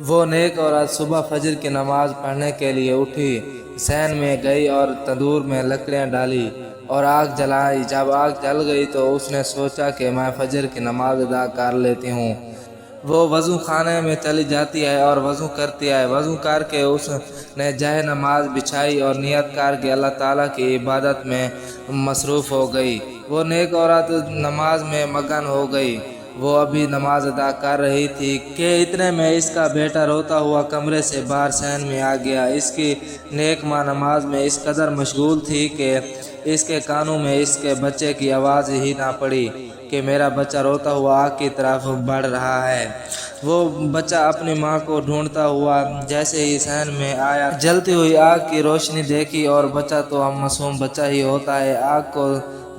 وہ نیک عورت صبح فجر کی نماز پڑھنے کے لیے اٹھی، صحن میں گئی اور تندور میں لکڑیاں ڈالی اور آگ جلائی۔ جب آگ جل گئی تو اس نے سوچا کہ میں فجر کی نماز ادا کر لیتی ہوں۔ وہ وضو خانے میں چلی جاتی ہے اور وضو کرتی ہے۔ وضو کر کے اس نے جہے نماز بچھائی اور نیت کر کے اللہ تعالیٰ کی عبادت میں مصروف ہو گئی۔ وہ نیک عورت نماز میں مگن ہو گئی۔ وہ ابھی نماز ادا کر رہی تھی کہ اتنے میں اس کا بیٹا روتا ہوا کمرے سے باہر صحن میں آ گیا۔ اس کی نیک ماں نماز میں اس قدر مشغول تھی کہ اس کے کانوں میں اس کے بچے کی آواز ہی نہ پڑی کہ میرا بچہ روتا ہوا آگ کی طرف بڑھ رہا ہے۔ وہ بچہ اپنی ماں کو ڈھونڈتا ہوا جیسے ہی صحن میں آیا، جلتی ہوئی آگ کی روشنی دیکھی اور بچہ تو ہم معصوم بچہ ہی ہوتا ہے، آگ کو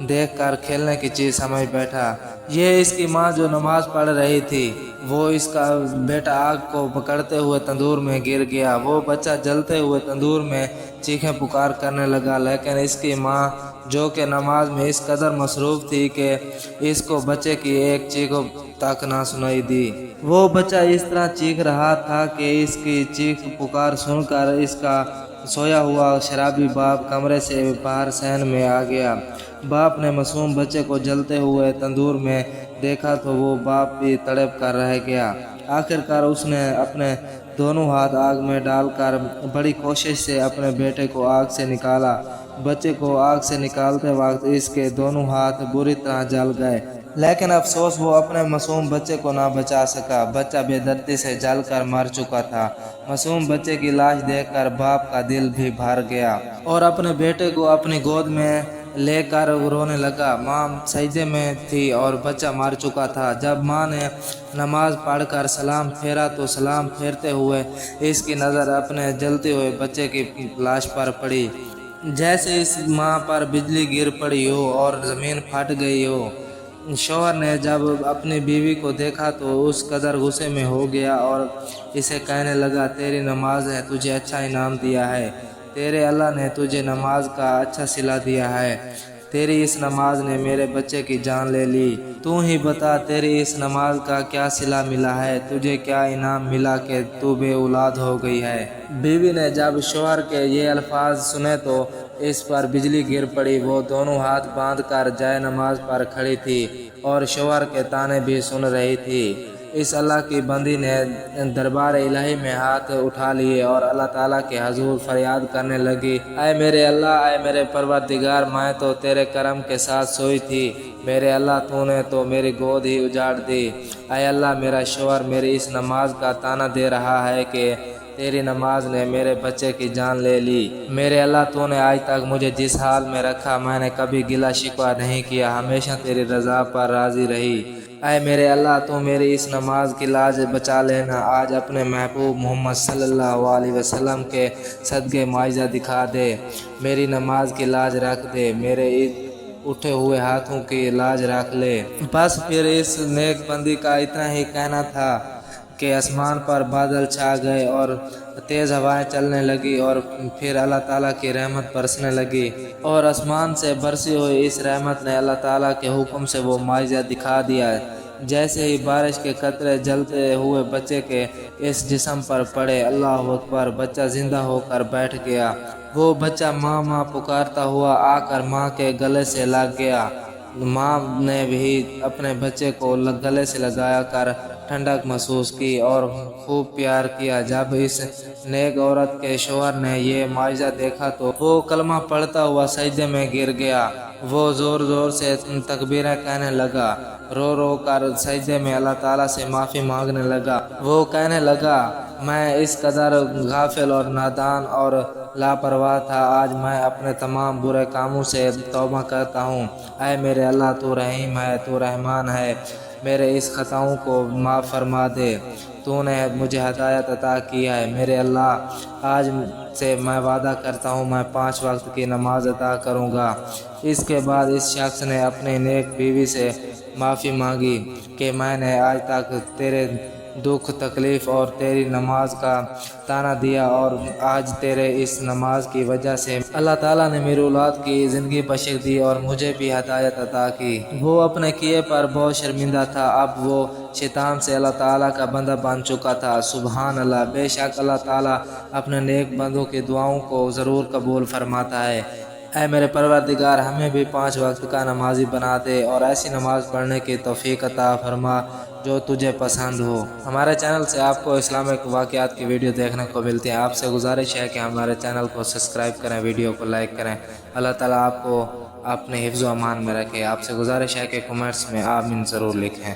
دیکھ کر کھیلنے کی چیز سمجھ بیٹھا۔ یہ اس کی ماں جو نماز پڑھ رہی تھی، وہ اس کا بیٹا آگ کو پکڑتے ہوئے تندور میں گر گیا۔ وہ بچہ جلتے ہوئے تندور میں چیخیں پکار کرنے لگا، لیکن اس کی ماں جو کہ نماز میں اس قدر مصروف تھی کہ اس کو بچے کی ایک چیخ تک نہ سنائی دی۔ وہ بچہ اس طرح چیخ رہا تھا کہ اس کی چیخ پکار سن کر اس کا سویا ہوا شرابی باپ کمرے سے باہر صحن میں آ گیا۔ باپ نے معصوم بچے کو جلتے ہوئے تندور میں دیکھا تو وہ باپ بھی تڑپ کر رہ گیا۔ آخرکار اس نے اپنے دونوں ہاتھ آگ میں ڈال کر بڑی کوشش سے اپنے بیٹے کو آگ سے نکالا۔ بچے کو آگ سے نکالتے وقت اس کے دونوں ہاتھ بری طرح جل گئے، لیکن افسوس وہ اپنے معصوم بچے کو نہ بچا سکا۔ بچہ بے دردی سے جل کر مر چکا تھا۔ معصوم بچے کی لاش دیکھ کر باپ کا دل بھی بھر گیا اور اپنے بیٹے کو اپنی گود میں لے کر رونے لگا۔ ماں سجدے میں تھی اور بچہ مر چکا تھا۔ جب ماں نے نماز پڑھ کر سلام پھیرا تو سلام پھیرتے ہوئے اس کی نظر اپنے جلتے ہوئے بچے کی لاش پر پڑی، جیسے اس ماں پر بجلی گر پڑی ہو اور زمین پھٹ گئی ہو۔ شوہر نے جب اپنی بیوی کو دیکھا تو اس قدر غصے میں ہو گیا اور اسے کہنے لگا، تیری نماز نے تجھے اچھا انعام دیا ہے، تیرے اللہ نے تجھے نماز کا اچھا صلہ دیا ہے، تیری اس نماز نے میرے بچے کی جان لے لی۔ تو ہی بتا تیری اس نماز کا کیا صلہ ملا ہے، تجھے کیا انعام ملا کہ تو بے اولاد ہو گئی ہے۔ بیوی نے جب شوہر کے یہ الفاظ سنے تو اس پر بجلی گر پڑی۔ وہ دونوں ہاتھ باندھ کر جائے نماز پر کھڑی تھی اور شوہر کے طعنے بھی سن رہی تھی۔ اس اللہ کی بندی نے دربار الہی میں ہاتھ اٹھا لیے اور اللہ تعالیٰ کے حضور فریاد کرنے لگی، اے میرے اللہ، اے میرے پروردگار، میں تو تیرے کرم کے ساتھ سوئی تھی، میرے اللہ تو نے تو میری گود ہی اجاڑ دی۔ اے اللہ، میرا شوہر میری اس نماز کا طعنہ دے رہا ہے کہ تیری نماز نے میرے بچے کی جان لے لی۔ میرے اللہ، تو نے آج تک مجھے جس حال میں رکھا میں نے کبھی گلہ شکوہ نہیں کیا، ہمیشہ تیری رضا پر راضی رہی۔ اے میرے اللہ، تو میری اس نماز کی لاج بچا لینا، آج اپنے محبوب محمد صلی اللہ علیہ وسلم کے صدقے معجزہ دکھا دے، میری نماز کی لاج رکھ دے، میرے اٹھے ہوئے ہاتھوں کی لاج رکھ لے۔ بس پھر اس نیک بندی کا اتنا ہی کہنا تھا کہ آسمان پر بادل چھا گئے اور تیز ہوائیں چلنے لگی اور پھر اللہ تعالیٰ کی رحمت برسنے لگی اور آسمان سے برسی ہوئی اس رحمت نے اللہ تعالیٰ کے حکم سے وہ معجزہ دکھا دیا۔ جیسے ہی بارش کے قطرے جلتے ہوئے بچے کے اس جسم پر پڑے، اللہ اکبر، بچہ زندہ ہو کر بیٹھ گیا۔ وہ بچہ ماں ماں پکارتا ہوا آ کر ماں کے گلے سے لگ گیا۔ ماں نے بھی اپنے بچے کو گلے سے لگایا کر ٹھنڈک محسوس کی اور خوب پیار کیا۔ جب اس نیک عورت کے شوہر نے یہ معجزہ دیکھا تو وہ کلمہ پڑھتا ہوا سجدے میں گر گیا۔ وہ زور زور سے تکبیریں کہنے لگا، رو رو کر سجدے میں اللہ تعالیٰ سے معافی مانگنے لگا۔ وہ کہنے لگا، میں اس قدر غافل اور نادان اور لاپرواہ تھا، آج میں اپنے تمام برے کاموں سے توبہ کرتا ہوں۔ اے میرے اللہ، تو رحیم ہے، تو رحمان ہے، میرے اس خطاؤں کو معاف فرما دے، تو نے مجھے ہدایت عطا کی ہے۔ میرے اللہ، آج سے میں وعدہ کرتا ہوں میں 5 وقت کی نماز ادا کروں گا۔ اس کے بعد اس شخص نے اپنی نیک بیوی سے معافی مانگی کہ میں نے آج تک تیرے دکھ تکلیف اور تیری نماز کا تانا دیا، اور آج تیرے اس نماز کی وجہ سے اللہ تعالیٰ نے میری اولاد کی زندگی بخش دی اور مجھے بھی ہدایت عطا کی۔ وہ اپنے کیے پر بہت شرمندہ تھا، اب وہ شیطان سے اللہ تعالیٰ کا بندہ بن چکا تھا۔ سبحان اللہ، بے شک اللہ تعالیٰ اپنے نیک بندوں کی دعاؤں کو ضرور قبول فرماتا ہے۔ اے میرے پروردگار، ہمیں بھی 5 وقت کا نمازی بنا دے اور ایسی نماز پڑھنے کی توفیق عطا فرما جو تجھے پسند ہو۔ ہمارے چینل سے آپ کو اسلامک واقعات کی ویڈیو دیکھنے کو ملتی ہیں۔ آپ سے گزارش ہے کہ ہمارے چینل کو سبسکرائب کریں، ویڈیو کو لائک کریں۔ اللہ تعالیٰ آپ کو اپنے حفظ و امان میں رکھے۔ آپ سے گزارش ہے کہ کمنٹس میں آمین ضرور لکھیں۔